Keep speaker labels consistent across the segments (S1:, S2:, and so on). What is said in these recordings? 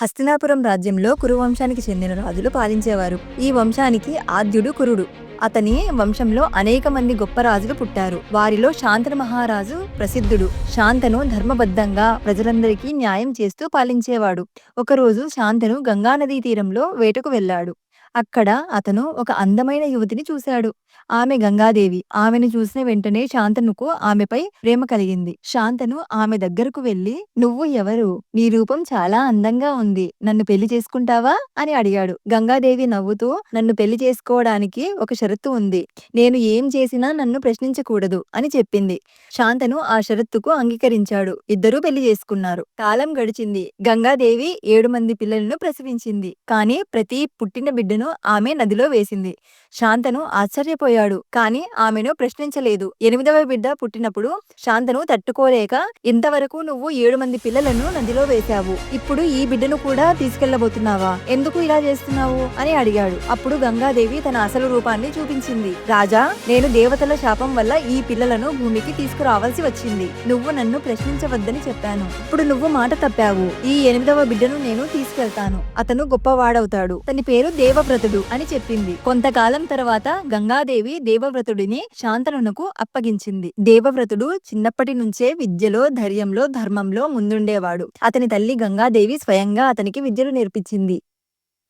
S1: హస్తినాపురం రాజ్యంలో కురు వంశానికి చెందిన రాజులు పాలించేవారు. ఈ వంశానికి ఆద్యుడు కురుడు. అతని వంశంలో అనేక మంది గొప్ప రాజులు పుట్టారు. వారిలో శాంతను మహారాజు ప్రసిద్ధుడు. శాంతను ధర్మబద్ధంగా ప్రజలందరికీ న్యాయం చేస్తూ పాలించేవాడు. ఒకరోజు శాంతను గంగానదీ తీరంలో వేటకు వెళ్ళాడు. అక్కడ అతను ఒక అందమైన యువతిని చూశాడు. ఆమె గంగాదేవి. ఆమెను చూసిన వెంటనే శాంతనుకు ఆమెపై ప్రేమ కలిగింది. శాంతను ఆమె దగ్గరకు వెళ్లి, "నువ్వు ఎవరు? నీ రూపం చాలా అందంగా ఉంది. నన్ను పెళ్లి చేసుకుంటావా?" అని అడిగాడు. గంగాదేవి నవ్వుతూ, "నన్ను పెళ్లి చేసుకోవడానికి ఒక షరతు ఉంది. నేను ఏం చేసినా నన్ను ప్రశ్నించకూడదు" అని చెప్పింది. శాంతను ఆ షరతుకు అంగీకరించాడు. ఇద్దరూ పెళ్లి చేసుకున్నారు. కాలం గడిచింది. గంగాదేవి 7 మంది పిల్లలను ప్రసవించింది. కానీ ప్రతి పుట్టిన బిడ్డను ఆమె నదిలో వేసింది. శాంతను ఆశ్చర్యపోయాడు. కాని ఆమెను ప్రశ్నించలేదు. 8వ బిడ్డ పుట్టినప్పుడు శాంతను తట్టుకోలేక, "ఇంతవరకు నువ్వు 7 మంది పిల్లలను నదిలో వేశావు. ఇప్పుడు ఈ బిడ్డను కూడా తీసుకెళ్లబోతున్నావా? ఎందుకు ఇలా చేస్తున్నావు?" అని అడిగాడు. అప్పుడు గంగాదేవి తన అసలు రూపాన్ని చూపించింది. "రాజా, నేను దేవతల శాపం వల్ల ఈ పిల్లలను భూమికి తీసుకురావాల్సి వచ్చింది. నువ్వు నన్ను ప్రశ్నించవద్దని చెప్పాను. ఇప్పుడు నువ్వు మాట తప్పావు. ఈ 8వ బిడ్డను నేను తీసుకెళ్తాను. అతను గొప్పవాడవుతాడు. అతని పేరు దేవవ్రతుడు" అని చెప్పింది. కొంతకాలం తర్వాత గంగాదేవి దేవవ్రతుడిని శాంతనునకు అప్పగించింది. దేవవ్రతుడు చిన్నప్పటి నుంచే విద్యలో, ధైర్యంలో, ధర్మంలో ముందుండేవాడు. అతని తల్లి గంగాదేవి స్వయంగా అతనికి విద్యలు నేర్పించింది.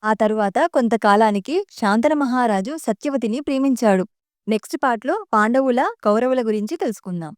S1: ఆ తరువాత కొంతకాలానికి శాంతన మహారాజు సత్యవతిని ప్రేమించాడు. నెక్స్ట్ పార్ట్ లో పాండవుల, కౌరవుల గురించి తెలుసుకుందాం.